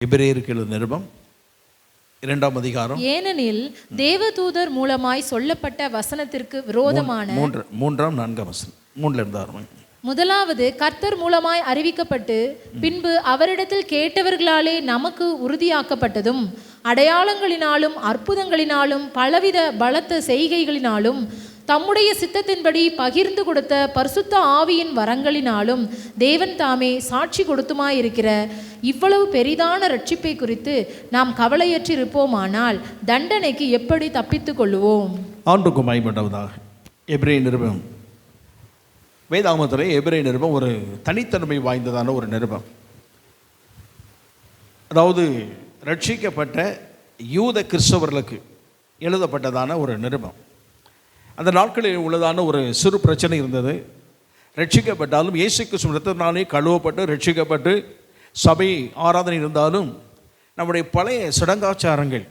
எபிரேயருக்கு எழுதின நிருபம் 2ஆம் அதிகாரம். ஏனெனில் தேவதூதர் மூலமாய் சொல்லப்பட்ட வசனத்திற்கு விரோதமான 3ஆம் 4ஆம் வசனம் 3ல இருந்து ஆரம்பம். முதலாவது கர்த்தர் மூலமாய் அறிவிக்கப்பட்டு பின்பு அவரிடத்தில் கேட்டவர்களாலே நமக்கு உறுதியாக்கப்பட்டதும் அடையாளங்களினாலும் அற்புதங்களினாலும் பலவித பலத்த செய்கைகளினாலும் தம்முடைய சித்தத்தின்படி பகிர்ந்து கொடுத்த பரிசுத்த ஆவியின் வரங்களினாலும் தேவன் தாமே சாட்சி கொடுத்துமாயிருக்கிற இவ்வளவு பெரிதான ரட்சிப்பை குறித்து நாம் கவலையற்றிருப்போமானால் தண்டனைக்கு எப்படி தப்பித்துக் கொள்ளுவோம்? ஆண்டுக்கு மகிமையுண்டாவதாக. எபிரேய நிருபம் வேதாகமத்திலே எபிரேய நிருபம் ஒரு தனித்தன்மை வாய்ந்ததான ஒரு நிருபம். அதாவது ரட்சிக்கப்பட்ட யூத கிறிஸ்தவர்களுக்கு எழுதப்பட்டதான ஒரு நிருபம். அந்த நாட்களில் உள்ளதான ஒரு சிறு பிரச்சனை இருந்தது. ரட்சிக்கப்பட்டாலும் இயேசு கிறிஸ்து இரத்தத்தினாலே கழுவப்பட்டு ரட்சிக்கப்பட்டு சபை ஆராதனை இருந்தாலும் நம்முடைய பழைய சடங்காச்சாரங்கள்,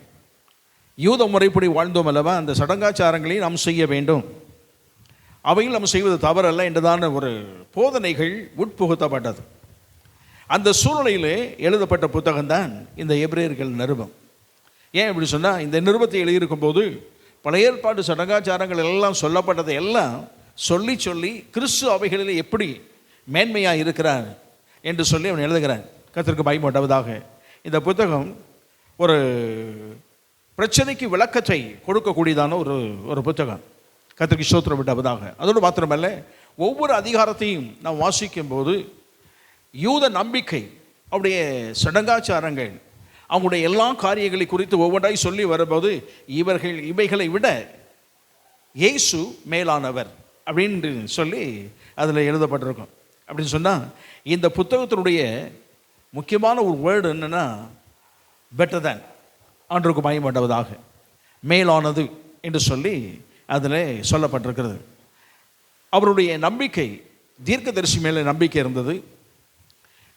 யூத முறைப்படி வாழ்ந்தோம் அல்லவா, அந்த சடங்காச்சாரங்களை நாம் செய்ய வேண்டும், அவையில் நாம் செய்வது தவறல்ல என்றதான ஒரு போதனைகள் உட்புகுத்தப்பட்டது. அந்த சூழ்நிலையிலே எழுதப்பட்ட புத்தகம்தான் இந்த எபிரேயர்கள் நிருபம். ஏன் இப்படி சொன்னால், இந்த நிருபத்தை எழுதியிருக்கும் போது பழைய ஏற்பாடு சடங்காச்சாரங்கள் எல்லாம் சொல்லப்பட்டதை எல்லாம் சொல்லி சொல்லி கிறிஸ்து அவைகளில் எப்படி மேன்மையாக இருக்கிறார் என்று சொல்லி அவன் எழுதுகிறான். கர்த்தருக்கு பயப்பட்டவதாக இந்த புத்தகம் ஒரு பிரச்சனைக்கு விளக்கத்தை கொடுக்கக்கூடியதான ஒரு புத்தகம். கர்த்தருக்கு ஸ்தோத்திரம் விட்டவதாக. அதோடு மாத்திரமல்ல, ஒவ்வொரு அதிகாரத்தையும் நாம் வாசிக்கும் போது யூத நம்பிக்கை, அவருடைய சடங்காச்சாரங்கள், அவங்களுடைய எல்லா காரியங்களை குறித்து ஒவ்வொன்றாய் சொல்லி வரும்போது இவைகளை விட இயேசு மேலானவர் அப்படின்னு சொல்லி அதில் எழுதப்பட்டிருக்கும். அப்படின்னு சொன்னால் இந்த புத்தகத்தினுடைய முக்கியமான ஒரு வேர்டு என்னென்னா பெட்டர் தேன், ஆண்டவருக்கு பயப்பட்டவதாக, மேலானது என்று சொல்லி அதில் சொல்லப்பட்டிருக்கிறது. அவருடைய நம்பிக்கை, தீர்க்கதரிசி மேலே நம்பிக்கை இருந்தது,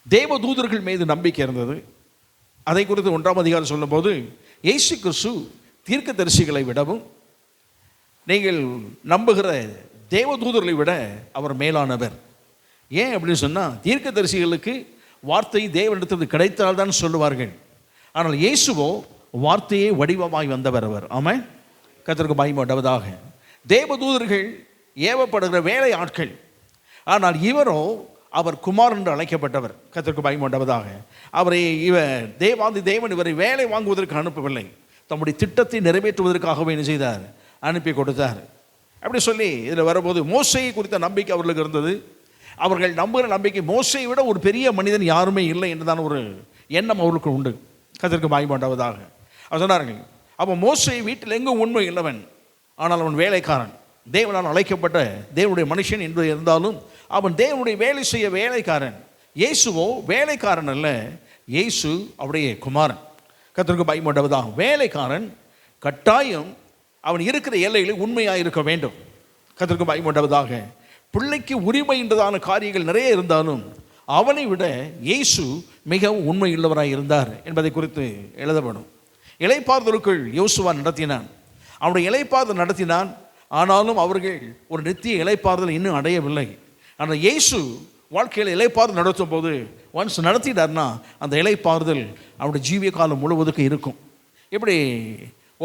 தேவதூதர்கள் மீது நம்பிக்கை இருந்தது. அதை குறித்து 1ஆம் அதிகாரம் சொல்லும்போது இயேசு கிறிஸ்து தீர்க்கதரிசிகளை விடவும் நீங்கள் நம்புகிற தேவதூதர்களை விட அவர் மேலானவர். ஏன் அப்படின்னு சொன்னால், தீர்க்கதரிசிகளுக்கு வார்த்தை தேவனிடத்தில் கிடைத்தால்தான் சொல்லுவார்கள். ஆனால் இயேசுவோ வார்த்தையே வடிவமாய் வந்தவர் அவர். ஆமாம், கர்த்தருக்கு பயப்பட்டவதாக. தேவதூதர்கள் ஏவப்படுகிற வேலை ஆட்கள், ஆனால் இவரோ அவர் குமார் என்று அழைக்கப்பட்டவர். கர்த்தருக்கு பயப்பட்டவதாக. அவரை தேவாதி தேவன் இவரை வேலை வாங்குவதற்கு அனுப்பவில்லை, தம்முடைய திட்டத்தை நிறைவேற்றுவதற்காகவே என்ன செய்தார், அனுப்பி கொடுத்தார். அப்படி சொல்லி இதில் வரும்போது மோசையை குறித்த நம்பிக்கை அவர்களுக்கு இருந்தது. அவர்கள் நம்புகிற நம்பிக்கை மோசையை விட ஒரு பெரிய மனிதன் யாருமே இல்லை என்றுதான் ஒரு எண்ணம் அவர்களுக்கு உண்டு. கர்த்தருக்கு பயப்பட்டவதாக. அவர் சொன்னார்கள், அப்போ மோசை வீட்டில் எங்கும் உண்மை இல்லவன், ஆனால் அவன் வேலைக்காரன், தேவனால் அழைக்கப்பட்ட தேவனுடைய மனுஷன் என்று இருந்தாலும் அவன் தேவனுடைய வேலை செய்ய வேலைக்காரன். இயேசுவோ வேலைக்காரன் அல்ல, இயேசு அவருடைய குமாரன். கர்த்தருக்கு பயப்பட்டவதாக. வேலைக்காரன் கட்டாயம் அவன் இருக்கிற எல்லையில் உண்மையாக இருக்க வேண்டும். கர்த்தருக்கு பயப்பட்டவதாக. பிள்ளைக்கு உரிமை என்றதான காரியங்கள் நிறைய இருந்தாலும் அவனை விட இயேசு மிகவும் உண்மை உள்ளவராக இருந்தார் என்பதை குறித்து எழுதப்படும். இளைப்பாறுதலுக்குள் யோசுவா நடத்தினான், அவனுடைய இளைப்பாறுதல் நடத்தினான். ஆனாலும் அவர்கள் ஒரு நித்திய இளைப்பாறுதல் இன்னும் அடையவில்லை. ஆனால் இயேசு வாழ்க்கையில் இளைப்பாறுதல் நடத்தும் போது ஒன்ஸ் நடத்திட்டார்னா அந்த இளைப்பாறுதல் அவருடைய ஜீவிய காலம் முழுவதுக்கு இருக்கும். இப்படி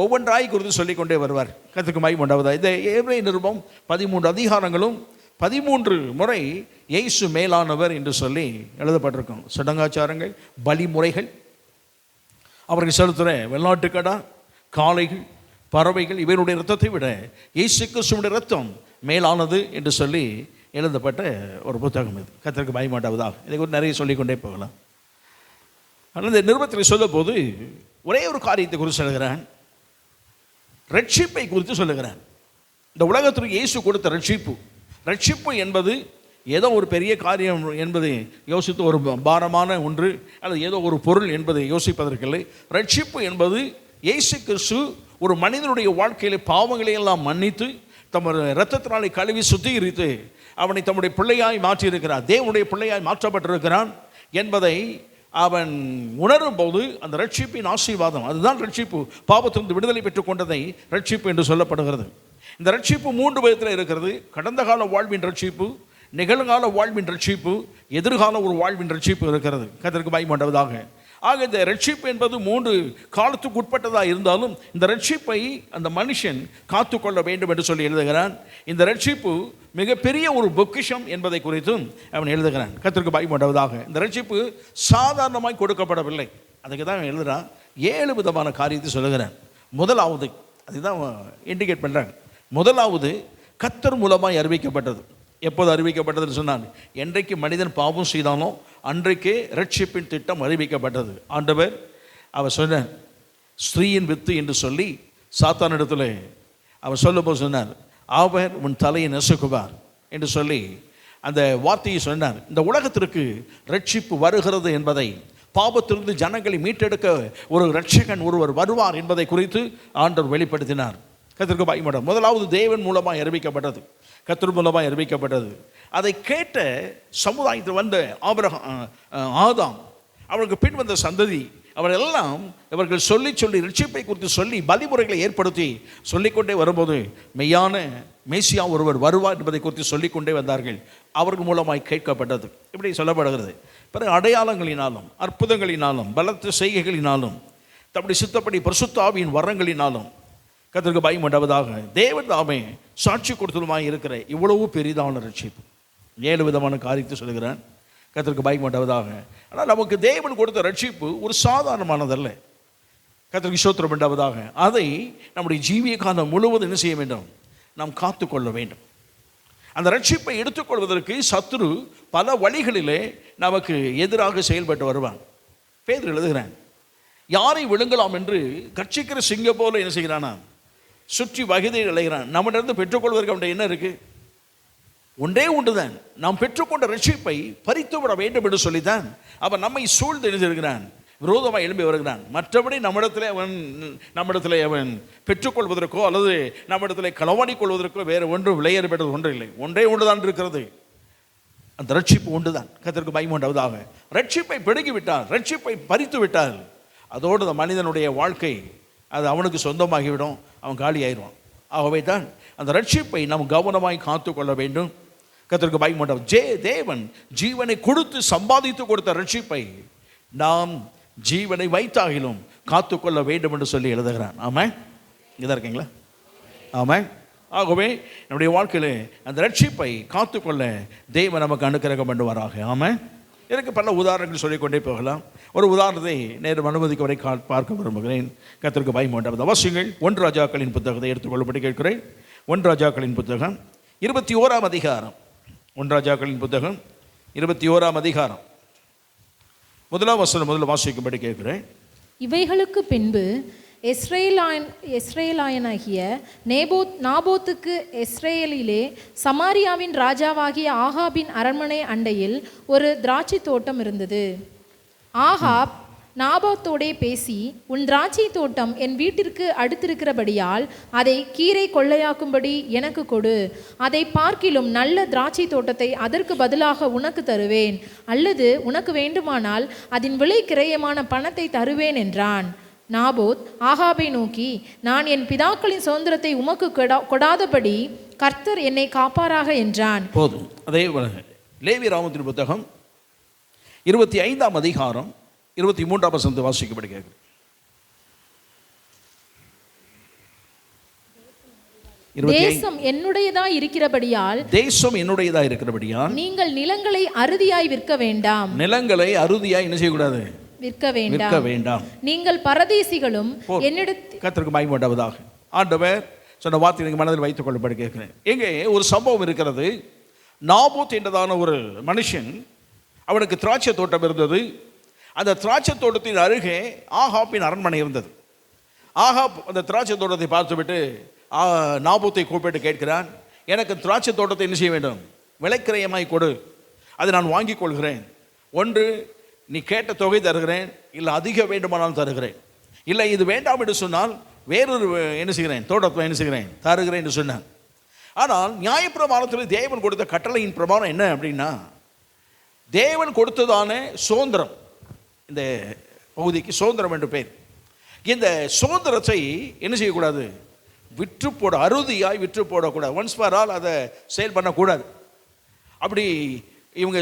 ஒவ்வொன்றாய் குறித்து சொல்லிக்கொண்டே வருவார். கர்த்தருக்கு மகிமையுண்டாவதா. இந்த எபிரேய நிருபம் 13 அதிகாரங்களும் 13 முறை இயேசு மேலானவர் என்று சொல்லி எழுதப்பட்டிருக்கும். சடங்காச்சாரங்கள், பலிமுறைகள், அவர்கள் செலுத்துகிற வெள்ளாட்டுக்கடா, காளைகள், பறவைகள், இவருடைய இரத்தத்தை விட இயேசு கிறிஸ்துவினுடைய இரத்தம் மேலானது என்று சொல்லி எழுதப்பட்ட ஒரு புத்தகம் இது. கர்த்தருக்கு பயப்பட்டவதாக. இதை குறித்து நிறைய சொல்லிக்கொண்டே போகலாம். ஆனால் இந்த நிருபத்தில் சொல்லும் போது ஒரே ஒரு காரியத்தை குறித்து சொல்லுகிறான், ரட்சிப்பை குறித்து சொல்லுகிறான். இந்த உலகத்திற்கு இயேசு கொடுத்த ரட்சிப்பு என்பது ஏதோ ஒரு பெரிய காரியம் என்பதை யோசித்து ஒரு பாரமான ஒன்று அல்லது ஏதோ ஒரு பொருள் என்பதை யோசிப்பதற்கில்லை. ரட்சிப்பு என்பது இயேசு கிறிஸ்து ஒரு மனிதனுடைய வாழ்க்கையிலே பாவங்களை எல்லாம் மன்னித்து தம்முடைய இரத்தத்தினாலே கழுவி சுத்திகரித்து அவனை தம்முடைய பிள்ளையாய் மாற்றியிருக்கிறார், தேவனுடைய பிள்ளையாய் மாற்றப்பட்டிருக்கிறான் என்பதை அவன் உணரும் போது அந்த ரட்சிப்பின் ஆசீர்வாதம், அதுதான் ரட்சிப்பு. பாவத்திலிருந்து விடுதலை பெற்றுக் கொண்டதை ரட்சிப்பு என்று சொல்லப்படுகிறது. இந்த ரட்சிப்பு 3 விதத்தில் இருக்கிறது. கடந்த கால வாழ்வின் ரட்சிப்பு, நிகழ்கால வாழ்வின் ரட்சிப்பு, எதிர்கால ஒரு வாழ்வின் ரட்சிப்பு இருக்கிறது. கர்த்தருக்கு பயப்பட்டவதாக. ஆக இந்த ரட்சிப்பு என்பது 3 காலத்துக்கு உட்பட்டதாக இருந்தாலும் இந்த ரட்சிப்பை அந்த மனுஷன் காத்துக்கொள்ள வேண்டும் என்று சொல்லி எழுதுகிறான். இந்த ரட்சிப்பு மிகப்பெரிய ஒரு பொக்கிஷம் என்பதை குறித்தும் அவன் எழுதுகிறான். கர்த்தருக்கு பயப்படுவதாக. இந்த ரட்சிப்பு சாதாரணமாய் கொடுக்கப்படவில்லை. அதுக்கு தான் அவன் எழுதுகிறான். 7 விதமான காரியத்தை சொல்லுகிறான். முதலாவது, அதுதான் இண்டிகேட் பண்ணுறாங்க. முதலாவது கர்த்தர் மூலமாய் அறிவிக்கப்பட்டது. எப்போது அறிவிக்கப்பட்டதுன்னு சொன்னான், என்றைக்கு மனிதன் பாவம் செய்தானோ அன்றைக்கே ரட்சிப்பின் திட்டம் அறிவிக்கப்பட்டது. ஆண்டவர் அவர் சொன்னார், ஸ்திரீயின் வித்து என்று சொல்லி சாத்தானிடத்தில் அவர் சொல்லும்போது சொன்னார், அவர் உன் தலையை நசுக்குவார் என்று சொல்லி அந்த வார்த்தையை சொன்னார். இந்த உலகத்திற்கு ரட்சிப்பு வருகிறது என்பதை, பாவத்திலிருந்து ஜனங்களை மீட்டெடுக்க ஒரு ரட்சகன் ஒருவர் வருவார் என்பதை குறித்து ஆண்டவர் வெளிப்படுத்தினார். கர்த்தருக்கு பயப்படும். முதலாவது தேவன் மூலமாக அறிவிக்கப்பட்டது, கர்த்தர் மூலமாக அறிவிக்கப்பட்டது. அதை கேட்ட சமுதாயத்தில் வந்த ஆதாம், அவருக்கு பின் வந்த சந்ததி, அவரெல்லாம் இவர்கள் சொல்லி சொல்லி ரட்சிப்பை குறித்து சொல்லி பலிமுறைகளை ஏற்படுத்தி சொல்லிக்கொண்டே வரும்போது மெய்யான மேசியா ஒருவர் வருவார் என்பதை குறித்து சொல்லிக்கொண்டே வந்தார்கள். அவர்கள் மூலமாய் கேட்கப்பட்டது. இப்படி சொல்லப்படுகிறது. பிறகு அடையாளங்களினாலும் அற்புதங்களினாலும் பலத்த செய்கைகளினாலும் தம்முடைய சித்தப்படி பரிசுத்த ஆவியின் வரங்களினாலும் கர்த்தருக்கு பயம் உண்டாவதாக தேவன் தாமே சாட்சி கொடுத்ததுமாய் இருக்கிற இவ்வளவு பெரிதான ரட்சிப்பு 7 விதமான காரியத்தை சொல்லுகிறான். கர்த்தருக்கு பயம் உண்டாவதாக. ஆனால் நமக்கு தேவன் கொடுத்த ரட்சிப்பு ஒரு சாதாரணமானதல்ல. கர்த்தருக்கு ஸ்தோத்திரம் உண்டாவதாக. அதை நம்முடைய ஜீவிய காலம் முழுவதும் என்ன செய்ய வேண்டும்? நாம் காத்துக்கொள்ள வேண்டும். அந்த ரட்சிப்பை எடுத்துக்கொள்வதற்கு சத்துரு பல வழிகளிலே நமக்கு எதிராக செயல்பட்டு வருவான். பேதுரு எழுதுகிறான், யாரை விழுங்கலாம் என்று கர்ச்சிக்கிற சிங்கம் போல என்ன செய்கிறானா சுற்றி வகைதை அலைகிறான். நம்மிடந்து பெற்றுக்கொள்வதற்கு அவன் என்ன இருக்கு? ஒன்றே ஒன்றுதான், நாம் பெற்றுக்கொண்ட ரட்சிப்பை பறித்து விட வேண்டும் என்று சொல்லித்தான் அவன் நம்மை சூழ்ந்து எழுந்திருக்கிறான், விரோதமாக எழும்பி வருகிறான். மற்றபடி நம்மிடத்தில் அவன் பெற்றுக்கொள்வதற்கோ அல்லது நம்மிடத்தில் களவாடி கொள்வதற்கோ வேறு ஒன்று விளையாடுபட்டது ஒன்று இல்லை. ஒன்றே ஒன்றுதான் இருக்கிறது, அந்த ரட்சிப்பு ஒன்றுதான். கர்த்தருக்கு பயம் உண்டாவதாக. ரட்சிப்பை பிடுங்கிவிட்டால், ரட்சிப்பை பறித்து விட்டால் அதோடு அந்த மனிதனுடைய வாழ்க்கை அது அவனுக்கு சொந்தமாகிவிடும், அவன் காலி ஆயிடுவான். ஆகவே தான் அந்த ரட்சிப்பை நாம் கவனமாய் காத்து கொள்ள வேண்டும். கர்த்தருக்கு பயம் உண்டாவது. தேவன் ஜீவனை கொடுத்து சம்பாதித்து கொடுத்த ரட்சிப்பை நாம் ஜீவனை வைத்தாகிலும் காத்துக்கொள்ள வேண்டும் என்று சொல்லி எழுதுகிறான். ஆமாம், இதாக இருக்கீங்களா? ஆமாம். ஆகவே நம்முடைய வாழ்க்கையில் அந்த ரட்சிப்பை காத்துக்கொள்ள தேவன் நமக்கு அனுக்கிரகம் பண்ணுவாராக. ஆமாம். எனக்கு பல உதாரணங்கள் சொல்லிக்கொண்டே போகலாம். ஒரு உதாரணத்தை நேரம் அனுமதிக்க வரை பார்க்க விரும்புகிறேன். கர்த்தருக்கு பயம் உண்டாவது. அவசியங்கள் 1 ராஜாக்களின் புத்தகத்தை எடுத்துக்கொள்ளப்பட்டு கேட்கிறேன். 1 ராஜாக்களின் புத்தகம் 21ஆம் அதிகாரம். 1 ராஜாக்களின் புத்தகம் 21ஆம் அதிகாரம் 1ஆம் வசனம் முதல்ல வாசிக்கும்படி கேட்கிறேன். இவைகளுக்கு பின்பு எஸ்ரேலாயனாகிய நாபோத்துக்கு எஸ்ரேலிலே சமாரியாவின் ராஜாவாகிய ஆகாபின் அரண்மனை அண்டையில் ஒரு திராட்சை தோட்டம் இருந்தது. ஆகாப் நாபோத்தோடே பேசி, உன் திராட்சை தோட்டம் என் வீட்டிற்கு அடுத்திருக்கிறபடியால் அதை கீரை கொள்ளையாக்கும்படி எனக்கு கொடு, அதை பார்க்கிலும் நல்ல திராட்சை தோட்டத்தை அதற்கு பதிலாக உனக்கு தருவேன், அல்லது உனக்கு வேண்டுமானால் அதன் விலை கிரயமான பணத்தை தருவேன் என்றான். நாபோத் ஆகாபை நோக்கி, நான் என் பிதாக்களின் சுதந்திரத்தை உமக்கு கொடாதபடி கர்த்தர் என்னை காப்பாராக என்றான். போதும். அதே லேவி ராமத்தின் புத்தகம் 25ஆம் அதிகாரம் 23ஆம் வசனத்தை வாசிக்கும்படி கேட்கிறேன். தேசம் என்னுடையதா இருக்கிறபடியால் நீங்கள் நிலங்களை அறுதியாய் விற்க வேண்டாம். நிலங்களை அறுதியாய் என்ன செய்யக்கூடாது? விற்க வேண்டாம். நீங்கள் பரதேசிகளும் என்னிடத்தில். கர்த்தருக்கு மகிமை உண்டாவதாக. ஆண்டவர் சொன்ன வார்த்தை எனக்கு மனதில் வைத்துக் கொள்ளப்பட கேட்கிறேன். எங்கே ஒரு சம்பவம் இருக்கிறது. நாபோத் என்றதான ஒரு மனுஷன், அவனுக்கு திராட்சை தோட்டம் இருந்தது. அந்த திராட்சை தோட்டத்தின் அருகே ஆகாப்பின் அரண்மனை இருந்தது. ஆகாப் அந்த திராட்சை தோட்டத்தை பார்த்துவிட்டு நாபோத்தை கூப்பிட்டு கேட்கிறான், எனக்கு திராட்சை தோட்டத்தை என்ன செய்ய வேண்டும்? விலைக்கிரயமாய் கொடு, அதை நான் வாங்கிக் கொள்கிறேன். ஒன்று நீ கேட்ட தொகை தருகிறேன், இல்லை அதிக வேண்டுமானாலும் தருகிறேன், இல்லை இது வேண்டாம் என்று சொன்னால் வேறொரு என்ன செய்கிறேன், தோட்டத்தை என்ன செய்கிறேன், தருகிறேன் என்று சொன்னான். ஆனால் நியாயப்பிரமாணத்தில் தேவன் கொடுத்த கட்டளையின் பிரமாணம் என்ன அப்படின்னா, தேவன் கொடுத்ததான சுதந்திரம், இந்த பகுதிக்கு சுதந்திரம் என்று பெயர். இந்த சுதந்திரத்தை என்ன செய்யக்கூடாது? விற்று போட, அறுதியாய் விற்று போடக்கூடாது. ஒன்ஸ் ஃபார் ஆல் அதை சேல் பண்ணக்கூடாது. அப்படி இவங்க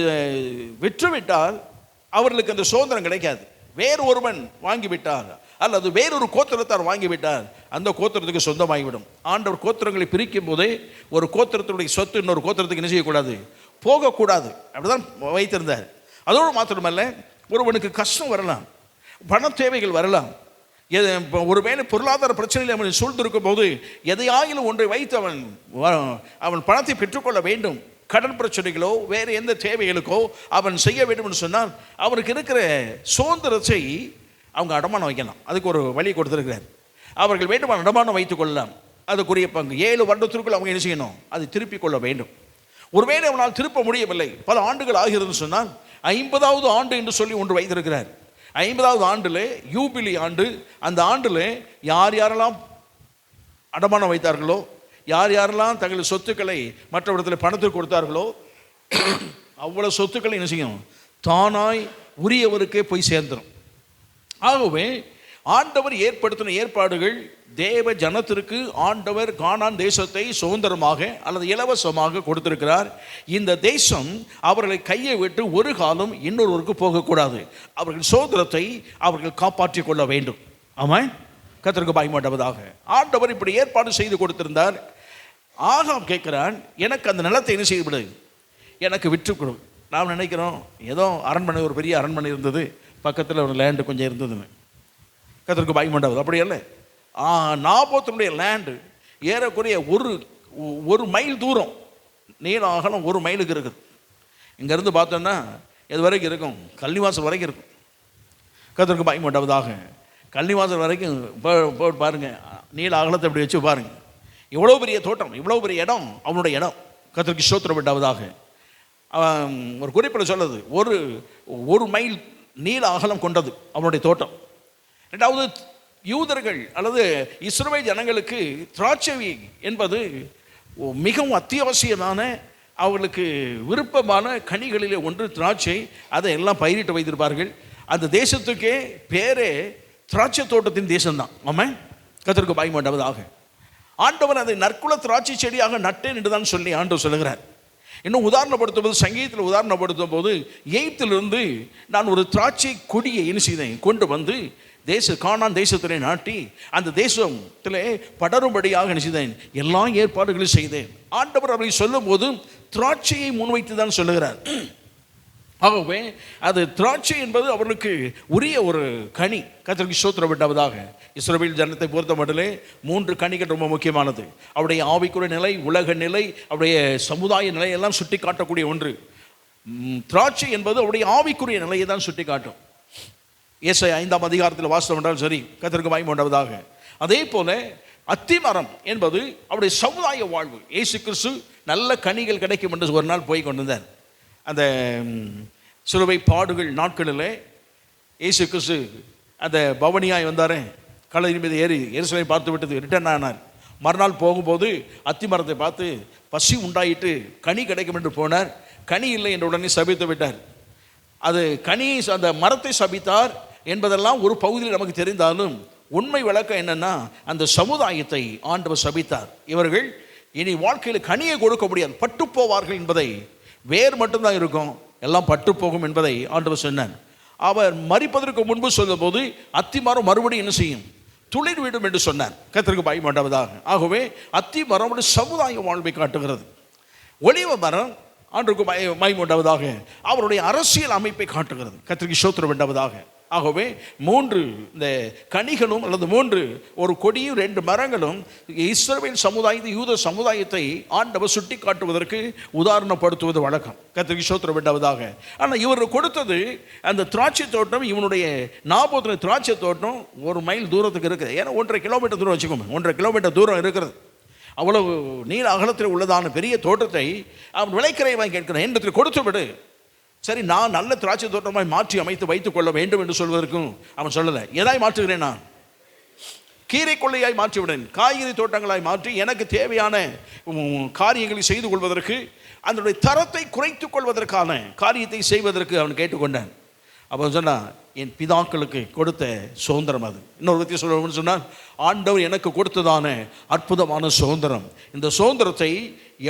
விற்றுவிட்டால் அவர்களுக்கு அந்த சுதந்திரம் கிடைக்காது. வேறு ஒருவன் வாங்கிவிட்டார் அல்லது வேறொரு கோத்திரத்தார் வாங்கிவிட்டார், அந்த கோத்திரத்துக்கு சொந்தமாகிவிடும். ஆண்டவர் கோத்திரங்களை பிரிக்கும் போதே ஒரு கோத்திரத்தினுடைய சொத்து இன்னொரு கோத்திரத்துக்கு என்ன செய்யக்கூடாது, போகக்கூடாது. அப்படிதான் வைத்திருந்தார். அதோடு மாத்திரமல்ல, ஒருவனுக்கு கஷ்டம் வரலாம், பண தேவைகள் வரலாம், ஒருவேளை பொருளாதார பிரச்சனையில் அவன் சூழ்ந்திருக்கும் போது எதையாயிலும் ஒன்றை வைத்து அவன் பணத்தை பெற்றுக்கொள்ள வேண்டும். கடன் பிரச்சனைகளோ வேறு எந்த தேவைகளுக்கோ அவன் செய்ய வேண்டும் என்று சொன்னால் அவனுக்கு இருக்கிற சுதந்திரத்தை அவங்க அடமானம் வைக்கலாம். அதுக்கு ஒரு வழி கொடுத்திருக்கிறார். அவர்கள் வேண்டுமான அடமானம் வைத்துக் கொள்ளலாம். அதுக்குரிய பங்கு 7 வருடத்திற்குள் அவங்க என்ன செய்யணும், அதை திருப்பிக் கொள்ள வேண்டும். ஒருவேளை அவனால் திருப்ப முடியவில்லை, பல ஆண்டுகள் ஆகிறது சொன்னால் 50வது ஆண்டு என்று சொல்லி ஒன்று வைத்திருக்கிறார். 50வது ஆண்டில் யூபிலி ஆண்டு, அந்த ஆண்டில் யார் யாரெல்லாம் அடமானம் வைத்தார்களோ, யார் யாரெல்லாம் தங்கள் சொத்துக்களை மற்றவரிடத்தில் பணத்துக்கு கொடுத்தார்களோ அவ்வளவு சொத்துக்களை என்ன செய்யும், தானாய் உரியவருக்கே போய் சேர்ந்துடும். ஆகவே ஆண்டவர் ஏற்படுத்தின ஏற்பாடுகள் தேவ ஜனத்திற்கு ஆண்டவர் கானான் தேசத்தை சுதந்திரமாக அல்லது இலவசமாக கொடுத்திருக்கிறார். இந்த தேசம் அவர்களை கையை விட்டு ஒரு காலம் இன்னொருவருக்கு போகக்கூடாது. அவர்கள் சுதந்திரத்தை அவர்கள் காப்பாற்றிக் கொள்ள வேண்டும். ஆமாம், கர்த்தருக்கு பயமாட்டவதாக ஆண்டவர் இப்படி ஏற்பாடு செய்து கொடுத்திருந்தார். ஆகாம் கேட்கிறான், எனக்கு அந்த நிலத்தை என்ன செய்து விடு, எனக்கு விற்று கொடு. நாம் நினைக்கிறோம் ஏதோ அரண்மனை, ஒரு பெரிய அரண்மனை இருந்தது, பக்கத்தில் ஒரு லேண்டு கொஞ்சம் இருந்ததுன்னு. கர்த்தருக்கு பயமாட்டவது அப்படி அல்ல. நாபோத்தினுடைய லேண்டு ஏறக்குறைய ஒரு மைல் தூரம், நீள அகலம் 1 மைலுக்கு இருக்குது. இங்கேருந்து பார்த்தோன்னா எது வரைக்கும் இருக்கும், கள்ளிவாசல் வரைக்கும் இருக்கும். கர்த்தருக்கு பயமாட்டவதாக கள்ளிவாசல் வரைக்கும் போட்டு பாருங்கள், நீள அகலத்தை அப்படி வச்சு பாருங்கள். இவ்வளோ பெரிய தோட்டம், இவ்வளோ பெரிய இடம் அவனுடைய இடம். கர்த்தருக்கு ஸ்தோத்திரம் உண்டாவதாக. ஒரு குறிப்பில் சொல்லுது, ஒரு மைல் நீள அகலம் கொண்டது அவனுடைய தோட்டம். ரெண்டாவது, யூதர்கள் அல்லது இஸ்ரவேல் ஜனங்களுக்கு திராட்சை என்பது மிகவும் அத்தியாவசியமான, அவர்களுக்கு விருப்பமான கனிகளிலே ஒன்று திராட்சை. அதை எல்லாம் பயிரிட்டு வைத்திருப்பார்கள். அந்த தேசத்துக்கே பேரே திராட்சை தோட்டத்தின் தேசம்தான். ஆமாம், கர்த்தருக்கு பயமாட்டவதாக. ஆண்டவர் அதை நற்குல திராட்சை செடியாக நட்டேன் என்று தான் சொல்லி ஆண்டவர் சொல்லுகிறார். இன்னும் உதாரணப்படுத்தும் போது, சங்கீதத்தில் உதாரணப்படுத்தும் போது, எகிப்திலிருந்து நான் ஒரு திராட்சை கொடியை என்ன செய்தேன், கொண்டு வந்து கானான் தேசத்திலே நாட்டி அந்த தேசத்திலே படரும்படியாக என்ன செய்தேன், எல்லா ஏற்பாடுகளையும் செய்தேன். ஆண்டவர் அவரை சொல்லும் போது திராட்சையை முன்வைத்து தான் சொல்லுகிறார். ஆகவே அது திராட்சை என்பது அவர்களுக்கு உரிய ஒரு கனி. கர்த்தருக்கு ஸ்தோத்திரம் உண்டாவதாக. இஸ்ரவேல் ஜனத்தை பொறுத்த மட்டிலே 3 கனிகள் ரொம்ப முக்கியமானது. அவருடைய ஆவிக்குரிய நிலை, உலக நிலை, அவருடைய சமுதாய நிலை எல்லாம் சுட்டி காட்டக்கூடிய ஒன்று. திராட்சை என்பது அவருடைய ஆவிக்குரிய நிலையை தான் சுட்டி காட்டும். ஏசாயா 5ஆம் அதிகாரத்தில் வாசம் என்றால் சரி, கர்த்தருக்கு மகிமை உண்டாவதாக. அதே போல அத்திமரம் என்பது அவருடைய சமுதாய வாழ்வு. இயேசு கிறிஸ்து நல்ல கனிகள் கிடைக்கும் என்று ஒரு நாள் போய் கொண்டிருந்தார். அந்த சிலுவை பாடுகள் நாட்களில் இயேசு கிறிஸ்து அந்த பவனியாய் வந்தார். கழுதை மீது ஏறி எருசலேமை பார்த்து விட்டது ரிட்டர்ன் ஆனார். மறுநாள் போகும்போது அத்திமரத்தை பார்த்து பசி உண்டாயிட்டு கனி கிடைக்கும் என்று போனார். கனி இல்லை என்று உடனே சபித்து விட்டார். அது கனியை, அந்த மரத்தை சபித்தார் என்பதெல்லாம் ஒரு பகுதியில் நமக்கு தெரிந்தாலும் உண்மை விளக்கம் என்னன்னா, அந்த சமுதாயத்தை ஆண்டவர் சபித்தார். இவர்கள் இனி வாழ்க்கையில் கனியை கொடுக்க முடியாது, பட்டு போவார்கள் என்பதை, வேர் மட்டும்தான் இருக்கும், எல்லாம் பட்டு போகும் என்பதை ஆண்டவர் சொன்னார். அவர் மரிப்பதற்கு முன்பு சொல்லும் போது அத்திமரம் மறுபடியும் என்ன செய்யும், துளிர் விடும் என்று சொன்னார். கர்த்தருக்கு பயமாட்டவதாக. ஆகவே அத்திமரம் சமுதாய வாழ்வை காட்டுகிறது. ஒலிவ மரம் ஆண்டுக்கு மகிமை உண்டாவதாக அவருடைய அரசியல் அமைப்பை காட்டுகிறது. கர்த்தருக்கு ஸ்தோத்திரம் உண்டாவதாக. ஆகவே 3 இந்த கனிகளும் அல்லது 3 ஒரு கொடியும் 2 மரங்களும் இஸ்ரவேல் சமுதாயத்தை, யூத சமுதாயத்தை ஆண்டவர் சுட்டி காட்டுவதற்கு உதாரணப்படுத்துவது வழக்கம். கர்த்தருக்கு ஸ்தோத்திரம் உண்டாவதாக. ஆனால் இவர் கொடுத்தது அந்த திராட்சை தோட்டம், இவனுடைய நாபோத்தின திராட்சை தோட்டம் 1 மைல் தூரத்துக்கு இருக்குது. ஏன்னா 1.5 கிலோமீட்டர் தூரம் வச்சுக்கோங்க, 1.5 கிலோமீட்டர் தூரம் இருக்கிறது. அவ்வளவு நீல அகலத்தில் உள்ளதான பெரிய தோட்டத்தை அவன் விளைக்கிறவன் கேட்கிறான், என்னிடத்தில் கொடுத்து விடு. சரி, நான் நல்ல திராட்சை தோட்டமாய் மாற்றி அமைத்து வைத்துக் கொள்ள வேண்டும் என்று சொல்வதற்கும் அவன் சொல்லலை. எதாய் மாற்றுகிறேன், நான் கீரை கொள்ளையாய் மாற்றிவிடேன், காய்கறி தோட்டங்களாய் மாற்றி எனக்கு தேவையான காரியங்களை செய்து கொள்வதற்கு, அதனுடைய தரத்தை குறைத்துக் கொள்வதற்கான காரியத்தை செய்வதற்கு அவன் கேட்டுக்கொண்டான். அப்போ சொன்னான், என் பிதாக்களுக்கு கொடுத்த சுதந்திரம் அது. இன்னொரு வித்தியை சொல்லணும்னு சொன்னால், ஆண்டவர் எனக்கு கொடுத்ததான அற்புதமான சுதந்திரம். இந்த சுதந்திரத்தை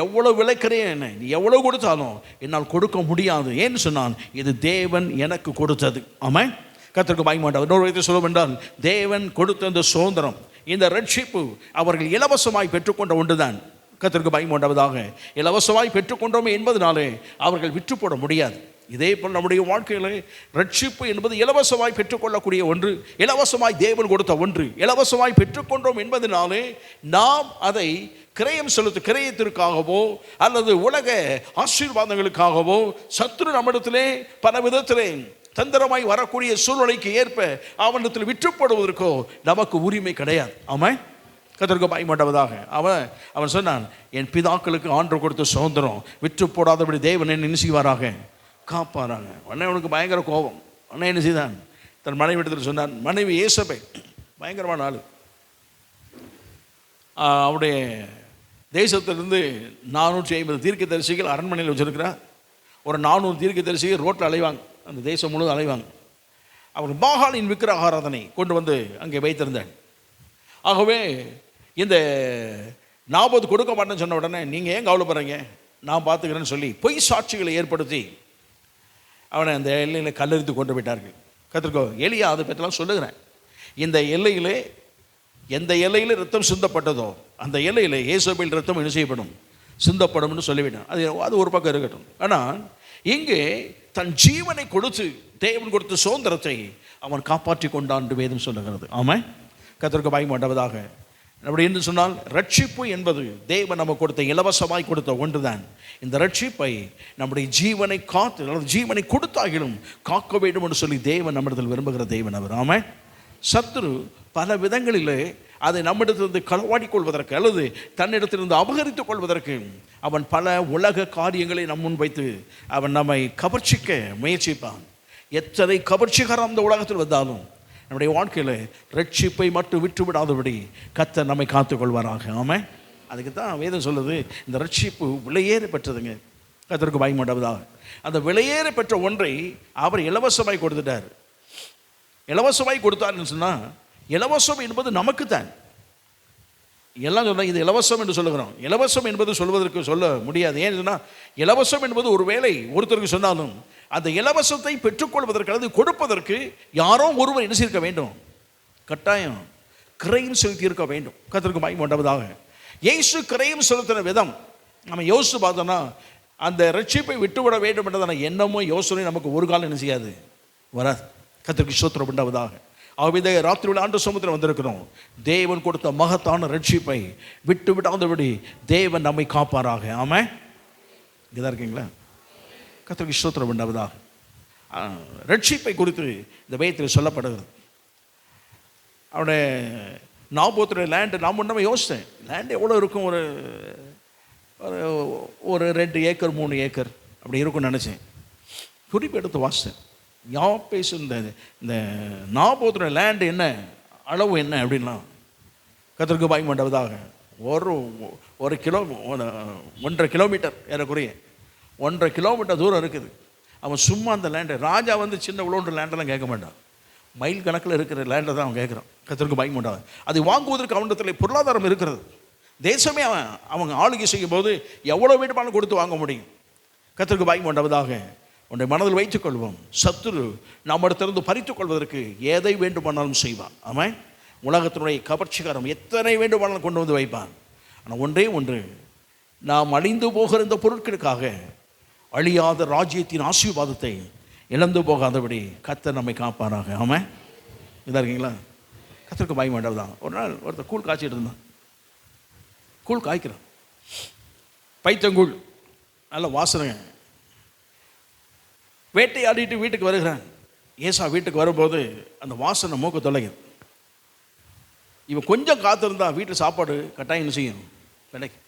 எவ்வளவு விளைக்கிறேன், நீ எவ்வளவு கொடுத்தாலும் என்னால் கொடுக்க முடியாது. ஏன்னு சொன்னான், இது தேவன் எனக்கு கொடுத்தது. ஆமாம், கர்த்தருக்கு மகிமை உண்டாவதாக. இன்னொரு விதத்தில் சொல்லும் என்றால், தேவன் கொடுத்த இந்த சுதந்திரம், இந்த ரட்சிப்பு அவர்கள் இலவசமாய் பெற்றுக்கொண்ட ஒன்றுதான். கர்த்தருக்கு மகிமை உண்டாவதாக. இலவசமாய் பெற்றுக்கொண்டோமே என்பதனாலே அவர்கள் விற்று போட முடியாது. இதே போல் நம்முடைய வாழ்க்கையில் ரட்சிப்பு என்பது இலவசமாய் பெற்றுக்கொள்ளக்கூடிய ஒன்று, இலவசமாய் தேவன் கொடுத்த ஒன்று. இலவசமாய் பெற்றுக்கொண்டோம் என்பதனாலே நாம் அதை கிரயத்திற்காகவோ அல்லது உலக ஆசீர்வாதங்களுக்காகவோ சத்துரு நம்மிடத்திலே பல விதத்திலே தந்திரமாய் வரக்கூடிய சூழ்நிலைக்கு ஏற்ப அவனிடத்தில் விற்றுப்படுவதற்கோ நமக்கு உரிமை கிடையாது. ஆமாம், கர்த்தருக்கு மகிமை உண்டாவதாக. அவன் சொன்னான், என் பிதாக்களுக்கு ஆண்டவர் கொடுத்த சுதந்திரம் விற்று போடாதபடி தேவன் என்ன செய்வாராக, காப்பாராங்க. உடனே அவனுக்கு பயங்கர கோபம். உடனே என்ன செய்தான், தன் மனைவி இடத்துல சொன்னான். மனைவி ஏசபை பயங்கரமான ஆள். அவருடைய தேசத்திலிருந்து 450 தீர்க்கதரிசிகள் அரண்மனையில் வச்சுருக்கிறார். ஒரு 400 தீர்க்கதரிசிகள் ரோட்டில் அலைவாங்க, அந்த தேசம் முழுவதும் அலைவாங்க. அவர் பாகாலின் விக்கிரக ஆராதனை கொண்டு வந்து அங்கே வைத்திருந்தார். ஆகவே இந்த நாபோத் கொடுக்க மாட்டேன்னு சொன்ன உடனே, நீங்கள் ஏன் கவலைப்படுறீங்க, நான் பார்த்துக்கிறேன்னு சொல்லி பொய் சாட்சிகளை ஏற்படுத்தி அவனை அந்த எல்லையில் கல்லெறிந்து கொண்டு விட்டார்கள். கத்திரிக்கோ எலியா அதை பற்றிலாம் சொல்லுகிறேன். இந்த எல்லையிலே எந்த எல்லையில் ரத்தம் சிந்தப்பட்டதோ அந்த எல்லையில் இயேசபேல் ரத்தம் என்ன செய்யப்படும், சிந்தப்படும்னு சொல்லிவிட்டான். அது ஒரு பக்கம் இருக்கட்டும். ஆனால் இங்கே தன் ஜீவனை கொடுத்து தேவன் கொடுத்த சுதந்திரத்தை அவன் காப்பாற்றி கொண்டான் என்று வேதம் சொல்லுகிறது. ஆமாம், கர்த்தருக்கு மகிமை உண்டாவதாக. அப்படி என்று சொன்னால், ரட்சிப்பு என்பது தேவன் நமக்கு கொடுத்த இலவசமாய் கொடுத்த ஒன்றுதான். இந்த ரட்சிப்பை நம்முடைய ஜீவனை காத்து அல்லது ஜீவனை கொடுத்தாகிலும் காக்க வேண்டும் என்று சொல்லி தேவன் நம்மிடத்தில் விரும்புகிற தேவன் அவர். ஆமாம், சத்துரு பல விதங்களிலே அதை நம்மிடத்திலிருந்து களவாடிக் கொள்வதற்கு அல்லது தன்னிடத்திலிருந்து அபகரித்துக் கொள்வதற்கு அவன் பல உலக காரியங்களை நம் முன் வைத்து அவன் நம்மை கவர்ச்சிக்க முயற்சிப்பான். எத்தனை கவர்ச்சிகரம் அந்த உலகத்தில் வந்தாலும் நம்முடைய வாழ்க்கையில் ரட்சிப்பை மட்டும் விட்டு விடாதபடி கர்த்தர் நம்மை காத்துக்கொள்வாராக. ஆமாம், அதுக்கு தான் வேதம் சொல்லுது, இந்த ரட்சிப்பு விலையேற பெற்றதுங்க. கர்த்தருக்கு மகிமை உண்டாவதாக. அந்த விலையேற பெற்ற ஒன்றை அவர் இலவசமாய் கொடுத்துட்டார். இலவசமாய் கொடுத்தார்னு சொன்னால், இலவசம் என்பது நமக்கு தான். எல்லாம் சொன்னால் இது இலவசம் என்று சொல்லுகிறோம். இலவசம் என்பது சொல்வதற்கு சொல்ல முடியாது. ஏன்னு சொன்னால், இலவசம் என்பது ஒரு வேலை ஒருத்தருக்கு சொன்னாலும் அந்த இலவசத்தை பெற்றுக்கொள்வதற்கு அல்லது கொடுப்பதற்கு யாரோ ஒருவர் என்ன செய்திருக்க வேண்டும், கட்டாயம் கிரயம் செலுத்தி இருக்க வேண்டும். கர்த்தருக்கு மகிமை உண்டாவதாக. இயேசு கிரயம் செலுத்தின விதம் நம்ம யோசித்து பார்த்தோம்னா, அந்த ரட்சிப்பை விட்டுவிட வேண்டும் என்றதான எண்ணமோ யோசனை நமக்கு ஒரு காலம் என்ன செய்யாது, வராது. கர்த்தருக்கு ஸ்தோத்திரம் உண்டாவதாக. ஆகவே இந்த ராத்திரி ஆண்டு சமுத்திரம் வந்திருக்கிறோம். தேவன் கொடுத்த மகத்தான ரட்சிப்பை விட்டு விடாதபடி தேவன் நம்மை காப்பாராக. ஆமாம், இங்கதான் இருக்கீங்களா? கர்த்தருக்கு ஸ்தோத்திரம் உண்டாவதாக. ரட்சிப்பை குறித்து இந்த வேதத்தில் சொல்லப்படுகிறது. அவனுடைய நாபோத்துடைய லேண்டு நான் முன்னமே யோசித்தேன், லேண்டு எவ்வளோ இருக்கும், ஒரு 2 ஏக்கர் 3 ஏக்கர் அப்படி இருக்கும்னு நினச்சேன். குறிப்பு எடுத்து வாசித்தேன். யாப்பேஸ் இந்த நாபோத்துடைய லேண்டு என்ன அளவு என்ன அப்படின்னா, கர்த்தருக்கு மகிமை உண்டாவதாக, ஒரு கிலோ 1.5 கிலோமீட்டர் ஏறக்குறைய 1.5 கிலோமீட்டர் தூரம் இருக்குது. அவன் சும்மா அந்த லேண்டை, ராஜா வந்து சின்ன உள்ள லேண்டெல்லாம் கேட்க மாட்டான், மைல் கணக்கில் இருக்கிற லேண்டை தான் அவன் கேட்குறான். கர்த்தருக்கு மகிமை உண்டாவதாக. அதை வாங்குவதற்கு அவனிடத்தில் பொருளாதாரம் இருக்கிறது. தேசமே அவங்க ஆளுகை செய்யும் போது எவ்வளோ வேண்டுமானாலும் கொடுத்து வாங்க முடியும். கர்த்தருக்கு மகிமை உண்டாவதாக. உன்னை மனதில் வைத்துக் கொள்வோம், சத்துரு நம்மிடத்திலிருந்து பறித்துக் கொள்வதற்கு எதை வேண்டுமானாலும் செய்வான். ஆமாம், உலகத்தினுடைய கவர்ச்சிகாரம் எத்தனை வேண்டுமானாலும் கொண்டு வந்து வைப்பான். ஆனால் ஒன்றே ஒன்று, நாம் அழிந்து போகிற இந்த பொருட்களுக்காக அழியாத ராஜ்யத்தின் ஆசீர்வாதத்தை இழந்து போகாதபடி கர்த்தர் நம்மை காப்பாராக. ஆமாம், இதாக இருக்கீங்களா? கர்த்தருக்கு மகிமை உண்டாவதாக. ஒரு நாள் ஒருத்தர் கூழ் காய்ச்சிட்டு இருந்தான். கூழ் காய்க்கிறான், பைத்தங்கூழ், நல்ல வாசனை. வேட்டையாடிட்டு வீட்டுக்கு வருகிறான். ஏசா வீட்டுக்கு வரும்போது அந்த வாசனை மூக்க தொலைக்குது. இவன் கொஞ்சம் காத்திருந்தா வீட்டில் சாப்பாடு கட்டாயம் என்ன செய்யும், கிடைக்கும்.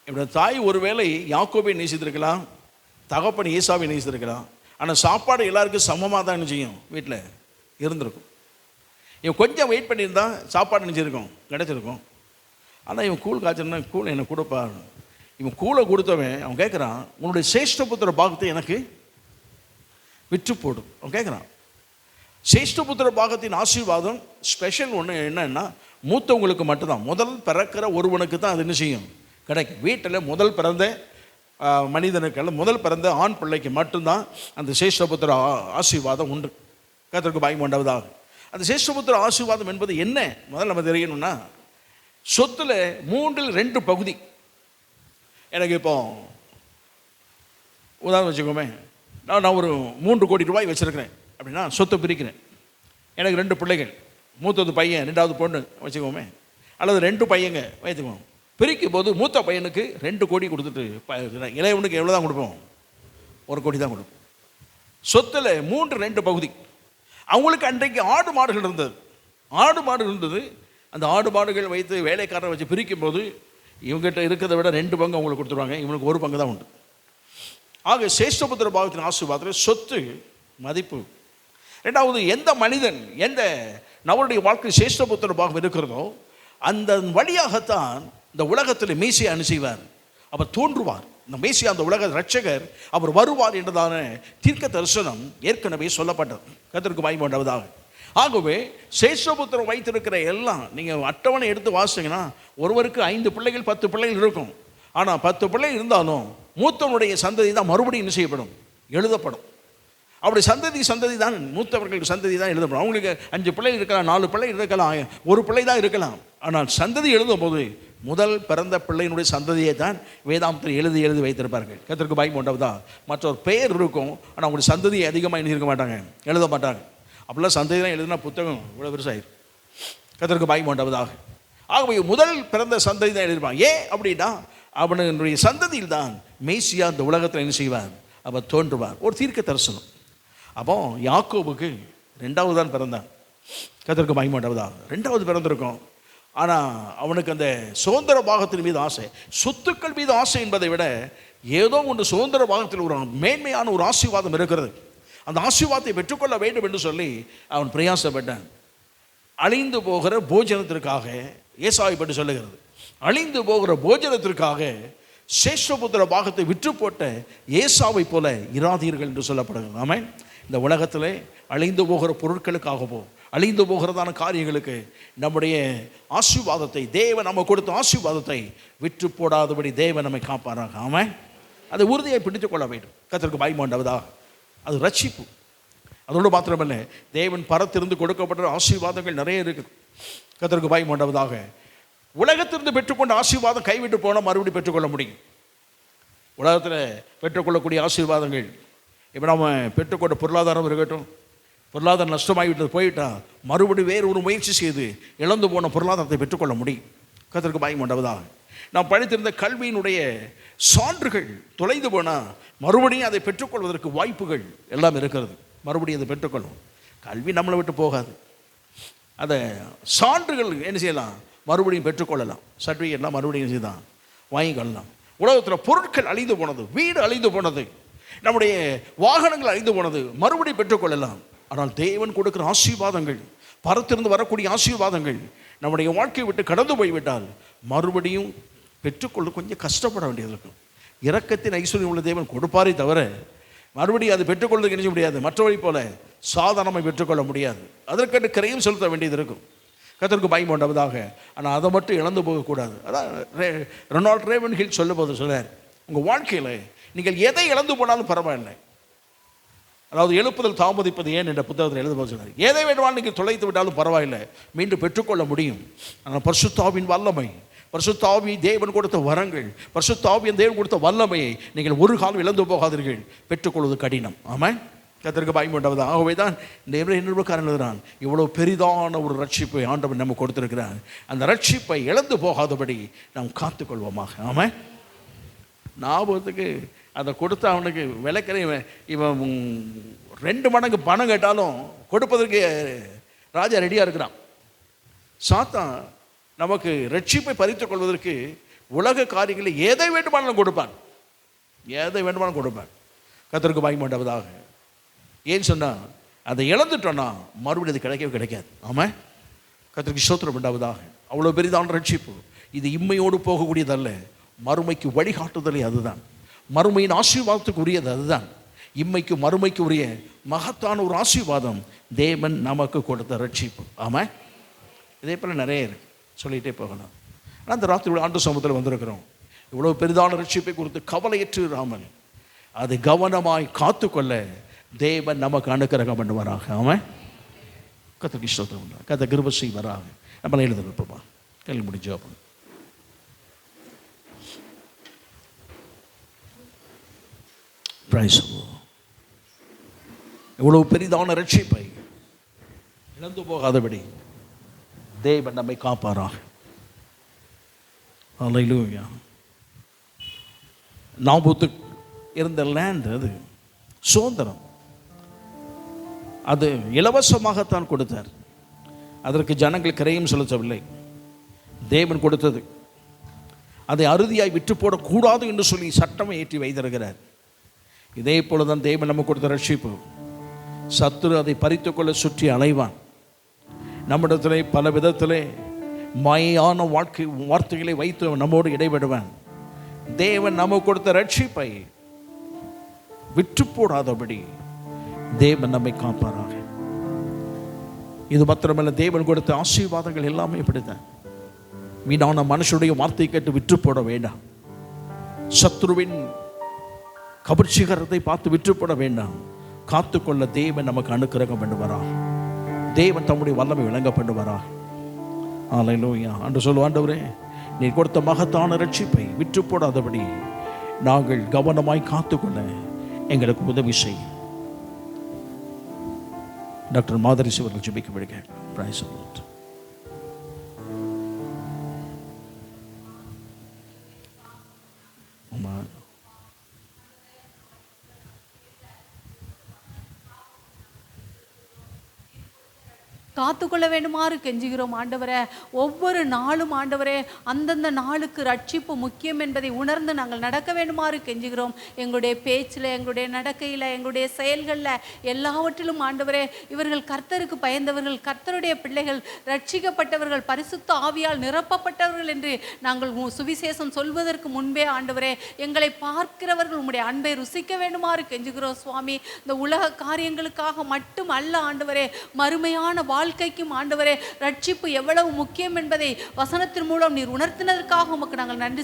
இப்படி தாய் ஒருவேளை யாக்கோபை நேசித்திருக்கலாம், தகப்பன் ஏசாவை நேசித்திருக்கலாம். ஆனால் சாப்பாடு எல்லாருக்கும் சமமாக தான் என்ன செய்யும், வீட்டில் இருந்திருக்கும். இவன் கொஞ்சம் வெயிட் பண்ணியிருந்தா சாப்பாடு நினச்சிருக்கும், கிடைச்சிருக்கும். ஆனால் இவன் கூழ் காய்ச்சல்னா, கூழ் எனக்கு கொடுப்பா. இவன் கூழை கொடுத்தவன் அவன் கேட்குறான், உன்னுடைய சேஷ்டபுத்திர பாகத்தை எனக்கு விற்று போடும். அவன் கேட்குறான். சேஷ்டபுத்திர பாகத்தின் ஆசீர்வாதம் ஸ்பெஷல் ஒன்று என்னன்னா, மூத்தவங்களுக்கு மட்டும்தான், முதல் பிறக்கிற ஒருவனுக்கு தான் அது என்ன செய்யும், கிடைக்கும். வீட்டில் முதல் பிறந்த மனிதனுக்கு முதல் பிறந்த ஆண் பிள்ளைக்கு மட்டும்தான் அந்த சேஷ்டபுத்திர ஆசீர்வாதம் உண்டு. கர்த்தருக்கு பயந்து உண்டாவதாக. அந்த சேஷ்டபுத்திர ஆசீர்வாதம் என்பது என்ன முதல்ல நம்ம தெரியணும்னா, சொத்துல 3/2 பகுதி. எனக்கு இப்போ உதாரணம் வச்சுக்கோமே, நான் ஒரு 3 கோடி ரூபாய் வச்சுருக்கிறேன் அப்படின்னா சொத்தை பிரிக்கிறேன். எனக்கு 2 பிள்ளைகள், மூத்தது பையன், 2வது பொண்ணு வச்சுக்கோமே, அல்லது 2 பையங்க வச்சுக்கோங்க. பிரிக்கும் போது மூத்த பையனுக்கு 2 கோடி கொடுத்துட்டு இளையவனுக்கு எவ்வளோ தான் கொடுப்போம்? 1 கோடி தான் கொடுப்போம். சொத்தில் 3/2 பகுதி. அவங்களுக்கு அன்றைக்கு ஆடு மாடுகள் இருந்தது. ஆடு மாடு இருந்தது. அந்த ஆடு மாடுகள் வைத்து வேலைக்காரரை வச்சு பிரிக்கும் போது இவங்ககிட்ட இருக்கிறத விட 2 பங்கு அவங்களுக்கு கொடுத்துருவாங்க, இவனுக்கு 1 பங்கு தான் உண்டு. ஆக சேஷ்டபுத்திர பாகத்தின் ஆசீர்வாதத்தில் சொத்து மதிப்பு. 2வது, எந்த மனிதன் எந்த நம்மளுடைய வாழ்க்கை சேஷ்டபுத்திர பாகம் இருக்கிறதோ அந்த வழியாகத்தான் இந்த உலகத்தில் மேசியா அனுசைவார், அவர் தோன்றுவார். இந்த மேசியா அந்த உலக ரட்சகர் அவர் வருவார் என்றதான தீர்க்க தரிசனம் ஏற்கனவே சொல்லப்பட்டது. கர்த்தருக்கு மகிமை உண்டாவதாக. ஆகவே சேஷ்டபுத்திரம் வைத்திருக்கிற எல்லாம் நீங்கள் அட்டவணை எடுத்து வாசிங்கன்னா ஒருவருக்கு 5 பிள்ளைகள் 10 பிள்ளைகள் இருக்கும். ஆனால் 10 பிள்ளைகள் இருந்தாலும் மூத்தவனுடைய சந்ததி தான் மறுபடியும் என்ன செய்யப்படும்? எழுதப்படும். அப்படி சந்ததி தான் மூத்தவர்களுக்கு சந்ததி தான் எழுதப்படும். அவங்களுக்கு 5 பிள்ளைகள் இருக்கலாம், 4 பிள்ளைகள் இருக்கலாம், 1 பிள்ளை தான் இருக்கலாம். ஆனால் சந்ததி எழுதும் போது முதல் பிறந்த பிள்ளையினுடைய சந்ததியை தான் வேதாந்தத்தில் எழுதி வைத்திருப்பார்கள். கர்த்தருக்கு பயந்து உண்டாவதா. மற்றொரு பெயர் இருக்கும், ஆனால் அவங்களுடைய சந்ததியை அதிகமாக எழுதியிருக்க மாட்டாங்க, எழுத மாட்டாங்க. அப்படிலாம் சந்ததி தான் எழுதுனா புத்தகம் இவ்வளோ பெருசாயிரும். கர்த்தருக்கு பயந்து உண்டாவதாக. ஆகவே முதல் பிறந்த சந்ததி தான் எழுதியிருப்பான். ஏன் அப்படின்னா அவனுடைய சந்ததியில் தான் மேசியா இந்த உலகத்தில் என்ன செய்வார்? அவர் தோன்றுவார். ஒரு தீர்க்க தரிசனம். அப்போ யாக்கோபுக்கு 2வது தான் பிறந்தான். கர்த்தருக்கு மகிமை உண்டாவதாக. 2வது பிறந்திருக்கும். ஆனால் அவனுக்கு அந்த சுதந்திர பாகத்தின் மீது ஆசை, சொத்துக்கள் மீது ஆசை என்பதை விட ஏதோ ஒன்று சுதந்திர பாகத்தில் ஒரு மேன்மையான ஒரு ஆசீர்வாதம் இருக்கிறது. அந்த ஆசீர்வாதத்தை பெற்றுக்கொள்ள வேண்டும் என்று சொல்லி அவன் பிரயாசப்பட்டான். அழிந்து போகிற போஜனத்திற்காக ஏசாயை பற்றி சொல்லுகிறது. அழிந்து போகிற போஜனத்திற்காக சேஷ்டபுத்திர பாகத்தை விற்று போட்ட ஏசாவை போல இராதீர்கள் என்று சொல்லப்படுகிறது. ஆமென். இந்த உலகத்தில் அழிந்து போகிற பொருட்களுக்காகவோ அழிந்து போகிறதான காரியங்களுக்கு நம்முடைய ஆசீர்வாதத்தை, தேவன் நம்ம கொடுத்த ஆசீர்வாதத்தை விற்று போடாதபடி தேவன் நம்மை காப்பாராக. ஆமென். அதை உறுதியை பிடித்துக் கொள்ள வேண்டும். கர்த்தருக்கு மகிமை உண்டாவதாக. அது ரட்சிப்பு. அதோடு மாத்திரமல்ல, தேவன் பரத்திலிருந்து கொடுக்கப்பட்ட ஆசீர்வாதங்கள் நிறைய இருக்குது. கர்த்தருக்கு மகிமை உண்டாவதாக. உலகத்திலிருந்து பெற்றுக்கொண்ட ஆசீர்வாதம் கைவிட்டு போனால் மறுபடியும் பெற்றுக்கொள்ள முடியும். உலகத்தில் பெற்றுக்கொள்ளக்கூடிய ஆசீர்வாதங்கள், இப்போ நம்ம பெற்றுக்கொண்ட பொருளாதாரம் இருக்கட்டும், பொருளாதாரம் நஷ்டமாகிவிட்டது போயிட்டால் மறுபடியும் வேறு ஒரு முயற்சி செய்து இழந்து போன பொருளாதாரத்தை பெற்றுக்கொள்ள முடியும். கர்த்தருக்கு மகிமை உண்டாவதாக. நாம் படித்திருந்த கல்வியினுடைய சான்றுகள் தொலைந்து போனால் மறுபடியும் அதை பெற்றுக்கொள்வதற்கு வாய்ப்புகள் எல்லாம் இருக்கிறது. மறுபடியும் அதை பெற்றுக்கொள்ளும். கல்வி நம்மளை விட்டு போகாது. அதை சான்றுகள் என்ன செய்யலாம்? மறுபடியும் பெற்றுக்கொள்ளலாம். சர்டிஃபிகேட்லாம் மறுபடியும் செய்தான் வாங்கிக்கொள்ளலாம். உலகத்தில் பொருட்கள் அழிந்து போனது, வீடு அழிந்து போனது, நம்முடைய வாகனங்கள் அழிந்து போனது, மறுபடியும் பெற்றுக்கொள்ளலாம். ஆனால் தேவன் கொடுக்குற ஆசீர்வாதங்கள், பரத்திலிருந்து வரக்கூடிய ஆசீர்வாதங்கள் நம்முடைய வாழ்க்கையை விட்டு கடந்து போய்விட்டால் மறுபடியும் பெற்றுக்கொள்ள கொஞ்சம் கஷ்டப்பட வேண்டியது இருக்கும். இரக்கத்தின் ஐஸ்வர்யம் உள்ள தேவன் கொடுப்பாரே தவிர மறுபடியும் அது பெற்றுக்கொள்வதற்கு என்ன செய்ய முடியாது. மற்றவரை போல சாதாரணமாக பெற்றுக்கொள்ள முடியாது. அதற்கென்று கிரையும் செலுத்த வேண்டியது இருக்கும். கர்த்தருக்கு மகிமை உண்டாவதாக. ஆனால் அதை மட்டும் இழந்து போகக்கூடாது. அதான் ரொனால்ட் ரேவன் ஹில் சொல்லும்போது சொல்றார், உங்கள் வாழ்க்கையில் நீங்கள் எதை இழந்து போனாலும் பரவாயில்லை. அதாவது எழுப்புதல் தாமதிப்பது ஏன் என்ற புத்தகத்தில் எழுதும்போது சொன்னார், எதை வேண்டுமானாலும் நீங்கள் தொலைத்து விட்டாலும் பரவாயில்லை, மீண்டும் பெற்றுக்கொள்ள முடியும். ஆனால் பரிசுத்த ஆவியின் வல்லமை, பரிசுத்த ஆவி தேவன் கொடுத்த வரங்கள், பரிசுத்த ஆவியின் தேவன் கொடுத்த வல்லமையை நீங்கள் ஒரு காலம் இழந்து போகாதீர்கள். பெற்றுக்கொள்வது கடினம். ஆமாம். கர்த்தருக்கு மகிமை உண்டாவதா. ஆகவே தான் இந்த எபிரேயர்காரன் எழுதுகிறான், இவ்வளோ பெரிதான ஒரு ரட்சிப்பை ஆண்டவன் நம்ம கொடுத்திருக்கிறார். அந்த ரட்சிப்பை இழந்து போகாதபடி நாம் காத்துக்கொள்வோமாக. ஆமாம். ஞாபகத்துக்கு அதை கொடுத்து அவனுக்கு விலைக்கிற இவன் 2 மடங்கு பணம் கேட்டாலும் கொடுப்பதற்கு ராஜா ரெடியாக இருக்கிறான். சாத்தான் நமக்கு ரட்சிப்பை பறித்துக் கொள்வதற்கு உலக காரியங்களில் எதை வேண்டுமானாலும் கொடுப்பான், எதை வேண்டுமானாலும் கொடுப்பான். கர்த்தருக்கு மகிமை உண்டாவதாக. ஏன்னு சொன்னால் அதை இழந்துட்டோன்னா மறுபடியும் அது கிடைக்கவே கிடைக்காது. ஆமாம். கர்த்தருக்கு ஸ்தோத்திரம் உண்டாவதாக. அவ்வளோ பெரிதான ரட்சிப்பு இது இம்மையோடு போகக்கூடியதல்ல, மறுமைக்கு வழிகாட்டுதலே அதுதான். மறுமையின் ஆசீர்வாதத்துக்கு உரியது அதுதான். இம்மைக்கு மறுமைக்கு உரிய மகத்தான ஒரு ஆசீர்வாதம் தேவன் நமக்கு கொடுத்த ரட்சிப்பு. ஆமாம். இதே போல் நிறைய இருக்கு, சொல்லிகிட்டே போகலாம். ஆனால் அந்த ராத்திரி ஆண்டு சமூகத்தில் வந்திருக்கிறோம். இவ்வளோ பெரிதான ரட்சிப்பை குறித்து கவலையற்று இராமல் அதை கவனமாய் காத்துக்கொள்ள தேவன் நமக்கு அனுக்கிரகம் பண்ணுவாராக. ஆமாம். கர்த்தருக்கு ஸ்தோத்திரம் உண்டாக. கர்த்தர் கிருபை செய்வாராக. நம்ம எழுதுறப்பா கேள்வி முடிஞ்சு அப்போ பிரைஸ். இவ்வளவு பெரிதான ரட்சிப்பை இழந்து போகாதபடி தேவன் நம்மை காப்பாராக. அல்லேலூயா. நாபோத்து இருந்த லேண்ட் அது சுதந்திரம், அது இலவசமாகத்தான் கொடுத்தார். அதற்கு ஜனங்கள் கிரயம் செலுத்தவில்லை, தேவன் கொடுத்தது. அதை அறுதியாய் விட்டு போடக்கூடாது என்று சொல்லி சட்டமை ஏற்றி வைத்திருக்கிறார். இதே போலதான் தேவன் நமக்கு கொடுத்த ரட்சிப்பு. சத்துரு அதை பறித்து கொள்ள சுற்றி அலைவான். நம்மிடத்திலே பல விதத்திலே மாயான வார்த்தைகளை வைத்து நம்மோடு இடைபெடுவான். தேவன் நமக்கு கொடுத்த ரட்சிப்பை விட்டு போடாதபடி தேவன் நம்மை காப்பாராக. இது மாத்திரமல்ல, தேவன் கொடுத்த ஆசீர்வாதங்கள் எல்லாமே இப்படித்தான். வீணான மனுஷனுடைய வார்த்தை கேட்டு விட்டு போட வேண்டாம். சத்ருவின் கபர்ச்சிகரத்தை பார்த்து விட்டு போட வேண்டாம். காத்துக்கொள்ள தேவன் நமக்கு அனுக்கிரகம் பண்ணுவாரா. தேவன் தம்முடைய வல்லமை விளங்க பண்ணுவாரா. அல்லேலூயா. அன்று சொல்லுவோம், ஆண்டவரே நீ கொடுத்த மகத்தான ரட்சிப்பை விட்டு போடாதபடி நாங்கள் கவனமாய் காத்துக்கொள்ள எங்களுக்கு உதவி செய். டாக்டர் மாதரிசி அவர்கள் ஜெபிக்க விடுங்க. Praise the Lord. காத்துக்கொள்ள வேண்டுமாறு கெஞ்சுகிறோம் ஆண்டவரே. ஒவ்வொரு நாளும் ஆண்டவரே அந்தந்த நாளுக்கு ரட்சிப்பு முக்கியம் என்பதை உணர்ந்து நாங்கள் நடக்க வேண்டுமாறு கெஞ்சுகிறோம். எங்களுடைய பேச்சில், எங்களுடைய நடக்கையில், எங்களுடைய செயல்களில் எல்லாவற்றிலும் ஆண்டவரே இவர்கள் கர்த்தருக்கு பயந்தவர்கள், கர்த்தருடைய பிள்ளைகள், ரட்சிக்கப்பட்டவர்கள், பரிசுத்த ஆவியால் நிரப்பப்பட்டவர்கள் என்று நாங்கள் சுவிசேஷம் சொல்வதற்கு முன்பே ஆண்டவரே எங்களை பார்க்கிறவர்கள் உம்முடைய அன்பை ருசிக்க வேண்டுமாறு கெஞ்சுகிறோம் சுவாமி. இந்த உலக காரியங்களுக்காக மட்டும் அல்ல ஆண்டவரே, மறுமையான வாழ்க்கைக்கும் ஆண்டவரே ரட்சிப்பு எவ்வளவு முக்கியம் என்பதை வசனத்தின் மூலம் நீர் உணர்த்தினதற்காக உமக்கு நாங்கள் நன்றி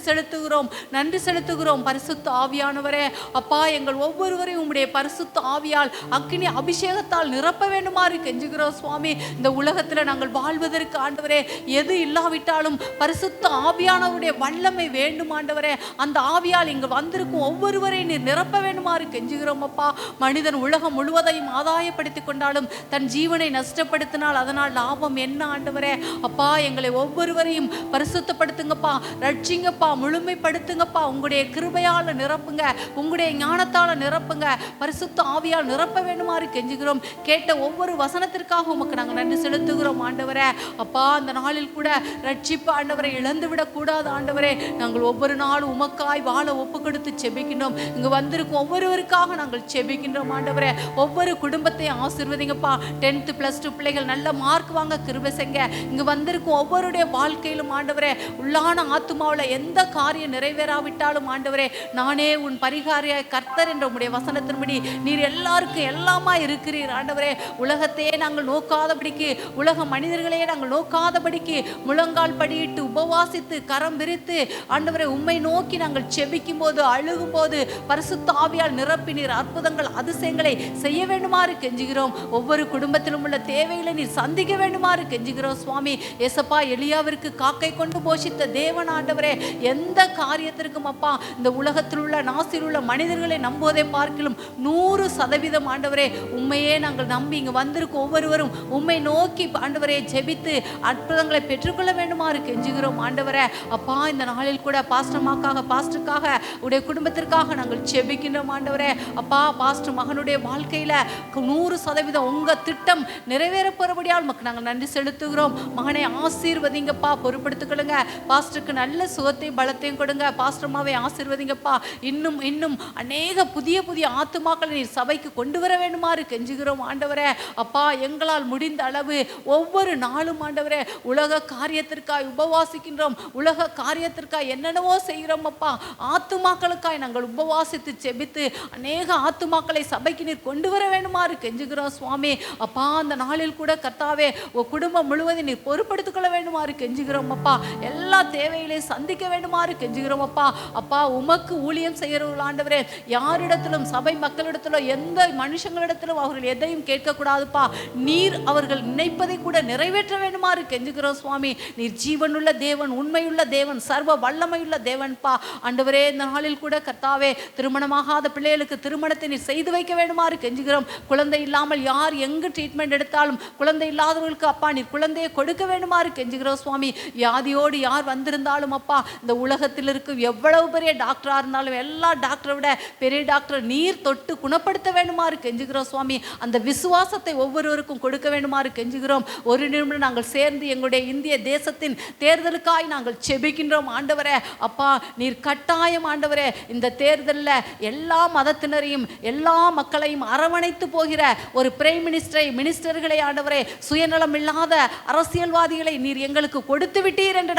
செலுத்துகிறோம். பரிசுத்த ஆவியானவரே அப்பா, எங்கள் ஒவ்வொருவரையும் உம்முடைய பரிசுத்த ஆவியால் அக்கினி அபிஷேகத்தால் நிரப்ப வேண்டுமாறு கெஞ்சுகிறோம் சுவாமி. இந்த உலகத்தில் நாங்கள் வாழ்வதற்கு ஆண்டவரே எது இல்லாவிட்டாலும் பரிசுத்த ஆவியானவருடைய வல்லமை வேண்டும் ஆண்டவரே. அந்த ஆவியால் இங்கு வந்திருக்கும் ஒவ்வொருவரையும் நீர் நிரப்ப வேண்டுமாறு கெஞ்சுகிறோம் அப்பா. மனிதன் உலகம் முழுவதையும் ஆதாயப்படுத்திக் கொண்டாலும் தன் ஜீவனை நஷ்டப்படுத்தினால் அதனால் லாபம் என்ன ஆண்டவரே? அப்பா, எங்களை ஒவ்வொருவரையும் பரிசுத்தப்படுத்துங்கப்பா, ரட்சிங்கப்பா, முழுமைப்படுத்துங்கப்பா. உங்களுடைய கிருபையால் நிரப்புங்க, உங்களுடைய ஞானத்தால் நிரப்புங்க, பரிசுத்த ஆவியால் நிரப்ப வேண்டுமாறு கெஞ்சுகிறோம். கேட்ட ஒவ்வொரு வசனத்திற்காக உமக்கு நாங்கள் நன்றி செலுத்துகிறோம் ஆண்டவரே. அப்பா, அந்த நாளில் கூட ரட்சிப்பு ஆண்டவரை இழந்து விடக்கூடாது ஆண்டவரே. நாங்கள் ஒவ்வொரு நாளும் உமக்காய் வாழ ஒப்பு கொடுத்து செபிக்கின்றோம். இங்கு வந்திருக்கும் ஒவ்வொருவருக்காக நாங்கள் செபிக்கின்றோம் ஆண்டவரே. ஒவ்வொரு குடும்பத்தையும் ஆசீர்வதிங்கப்பா. 10th +2 பிள்ளைகள் நல்ல மார்க் வாங்க கிருபை செய்யுங்க. இங்கு வந்திருக்கும் ஒவ்வொருடைய வாழ்க்கையிலும் ஆண்டவரே உள்ளான ஆத்துமாவில் எந்த காரியம் நிறைவேறாவிட்டாலும் ஆண்டவரே, நானே உன் பரிகாரியாய் கர்த்தர் என்ற உம்முடைய வசனத்தின்படி நீர் எல்லாருக்கும் எல்லாமா இருக்கிறீர் ஆண்டவரே. உலகத்தையே நாங்கள் நோக்காதபடிக்கு, உலக மனிதர்களையே நாங்கள் நோக்காதபடிக்கு முழங்கால் படியிட்டு உபவாசித்து கரம் விரித்து ஆண்டவரே உம்மை நோக்கி நாங்கள் செபிக்கும் போது, அழுகும் போது பரிசுத்த ஆவியால் நிரப்பினீர் அற்புதங்கள் அதிசயங்களை செய்ய வேண்டுமாறு கெஞ்சுகிறோம். ஒவ்வொரு குடும்பத்திலும் உள்ள தேவைகளை நீர் சந்திக்க வேண்டுமாறு கெஞ்சுகிறோம் சுவாமி. ஏசப்பா, எலியாவிற்கு காக்கை கொண்டு போஷித்த தேவன் ஆண்டவரே, எந்த காரியத்திற்கும் அப்பா இந்த உலகத்தில் உள்ள நாசில் உள்ள மனிதர்களை நம்புவதை பார்க்கிலும் 100% ஆண்டவரே உண்மையே நாங்கள் நம்பி இங்கு வந்திருக்கும் ஒவ்வொருவரும் உண்மை நோக்கி ஆண்டவரே ஜெபித்து அற்புதங்களை பெற்றுக்கொள்ள வேண்டுமாறு கெஞ்சுகிறோம் ஆண்டவரே. அப்பா, இந்த நாளில் கூட பாஸ்டருக்காக உடைய குடும்பத்திற்காக நாங்கள் ஜெபிக்கின்றோம் ஆண்டவரே. அப்பா, பாஸ்டர் மகனுடைய வாழ்க்கையில 100% உங்க திட்டம் நிறைவேற போறபடியால் மக்கள் நாங்கள் நன்றி செலுத்துகிறோம். மகனை ஆசீர்வதிங்கப்பா, பொறுப்படுத்திக்கொள்ளுங்க. பாஸ்டருக்கு நல்ல சுகத்தையும் பலத்தையும் கொடுங்க. பாஸ்டர்மாவை ஆசீர்வதிங்கப்பா. இன்னும் இன்னும் அநேக புதிய புதிய ஆத்துமாக்களை நீர் சபைக்கு கொண்டு வர வேண்டுமாறு கெஞ்சுகிறோம் ஆண்டவரே. அப்பா, எங்களால் முடிந்த அளவு ஒவ்வொரு நாளும் ஆண்டவரே உலக காரியத்திற்காய் உபவாசிக்கின்றோம். உலக காரியத்திற்காய் என்னென்னவோ செய்கிறோம் அப்பா. ஆத்துமாக்களுக்காய் நாங்கள் உபவாசித்து செபித்து அநேக ஆத்துமாக்களை சபைக்கு நீர் கொண்டு வர வேண்டுமாறு கெஞ்சுகிறோம் சுவாமி. அப்பா, அந்த நாளில் கூட கர்த்தாவே குடும்பம் முழுவதும் நீர் பொறுப்படுத்திக் கொள்ள வேண்டுமாறு கெஞ்சுகிறோம் அப்பா. எல்லா தேவைகளையும் சந்திக்க வேண்டுமாறு கெஞ்சுகிறோம் அப்பா. அப்பா உமக்கு ஊழியம் செய்கிறவர்கள் ஆண்டவரே, யாரிடத்திலும் சபை மக்களிடத்திலும் எந்த மனுஷங்களிடத்திலும் அவர்கள் எதையும் கேட்கக்கூடாதுப்பா. நீர் அவர்கள் நினைப்பதை கூட நிறைவேற்ற வேண்டுமாறு கெஞ்சுகிறோம் சுவாமி. நீர் ஜீவனுள்ள தேவன், உண்மையுள்ள தேவன், சர்வ வல்லமையுள்ள தேவன்பா. ஆண்டவரே, இந்த நாளில் கூட கர்த்தாவே திருமணமாகாத பிள்ளைகளுக்கு திருமணத்தை நீர் செய்து வைக்க வேண்டுமாறு கெஞ்சுகிறோம். குழந்தை இல்லாமல் யார் எங்கு ட்ரீட்மெண்ட் எடுத்தாலும் குழந்தை இல்லாதவர்களுக்கு அப்பா நீர் குழந்தையை கொடுக்க வேண்டுமாறு கெஞ்சுகிறோம் சுவாமி. வியாதியோடு யார் வந்திருந்தாலும் அப்பா, இந்த உலகத்தில் இருக்கும் எவ்வளவு பெரிய டாக்டராக இருந்தாலும் எல்லா டாக்டரை விட பெரிய டாக்டர் நீர் தொட்டு குணப்படுத்த வேண்டுமாறு கெஞ்சுகிறோம் சுவாமி. அந்த விசுவாசத்தை ஒவ்வொருவருக்கும் கொடுக்க வேண்டுமாறு கெஞ்சுகிறோம். ஒரு நிமிடம் நாங்கள் சேர்ந்து எங்களுடைய இந்திய தேசத்தின் தேர்தலுக்காய் நாங்கள் செபிக்கின்றோம் ஆண்டவரே. அப்பா நீர் கட்டாயம் ஆண்டவரே இந்த தேர்தலில் எல்லா மதத்தினரையும் எல்லா மக்களையும் அரவணைத்து போகிற ஒரு பிரைம் மினிஸ்டர்களை ஆண்டவரே, சுயநலம் இல்லாத அரசியல்வாதிகளை நீர் எங்களுக்கு கொடுத்து விட்டீர் என்று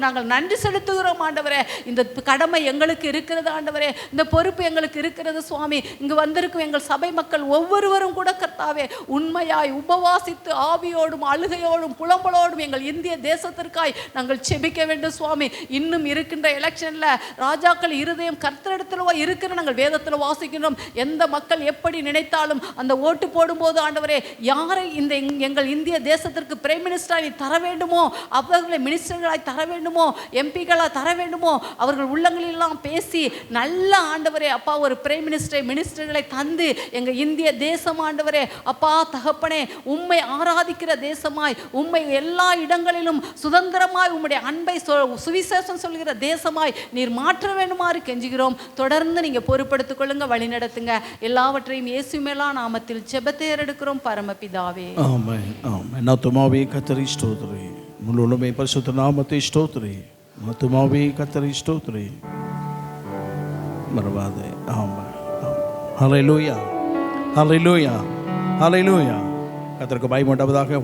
நாங்கள் நன்றி செலுத்துகிறோம் ஆண்டவரே. இந்த கடமை எங்களுக்கு இருக்கிறது ஆண்டவரே, இந்த பொறுப்பு எங்களுக்கு இருக்கிறது சுவாமி. இங்கு வந்திருக்கும் எங்கள் சபை மக்கள் ஒவ்வொருவரும் கூட கர்த்தாவே உண்மையாய் உபவாசித்து ஆவியோடும் அழுகையோடும் புலம்பலோடும் எங்கள் இந்திய தேசத்திற்காய் நாங்கள் செபிக்க வேண்டும் சுவாமி. இன்னும் இருக்கின்ற எலெக்ஷன்ல ராஜாக்கள் இருதயம் கர்த்தரிடத்திலோ இருக்கிற நாங்கள் வேதத்தில் வாசிக்கின்றோம். எந்த மக்கள் எப்படி நினைத்தாலும் அந்த ஓட்டு போடும்போது ஆண்டவரே, யாரை இந்த எங்கள் இந்திய தேசத்திற்கு பிரைம் மினிஸ்டராய் தர வேண்டுமோ, அவர்களை மினிஸ்டர்களாய் தர வேண்டுமோ, எம்பிக்களாக தர வேண்டுமோ, அவர்கள் உள்ளங்களெல்லாம் பேசி நல்ல ஆண்டவரே அப்பா ஒரு பிரைம் மினிஸ்டர்களை தந்து எங்கள் இந்திய தேசம் ஆண்டவரே அப்பா தகப்பனே உம்மை ஆராதிக்கிற தேசமாய், உம்மை எல்லா இடங்களிலும் சுதந்திரமாய் உம்முடைய அன்பை சுவிசேஷம் சொல்கிற தேசமாய் நீர் மாற்ற வேண்டுமாறு கெஞ்சுகிறோம். தொடர்ந்து நீங்க பொறுப்படுத்திக் கொள்ளுங்க, வழி நடத்துங்க. எல்லாவற்றையும் இயேசு மேலா நாமத்தில் ஜெபத்தை எடுக்கிறோம் பரமபிதாவே. ஆமென் ஆமென். ஆத்துமாவே கர்த்தரை ஸ்தோத்திரி, முழுமே பரிசுத்த நாமத்தை ஸ்தோத்திரி. ஆத்துமாவே கர்த்தரை ஸ்தோத்திரி, மறவாதே. ஆமென். ஹல்லேலூயா ஹல்லேலூயா ஹல்லேலூயா. கர்த்தருக்கு பயமுண்டாவதாக.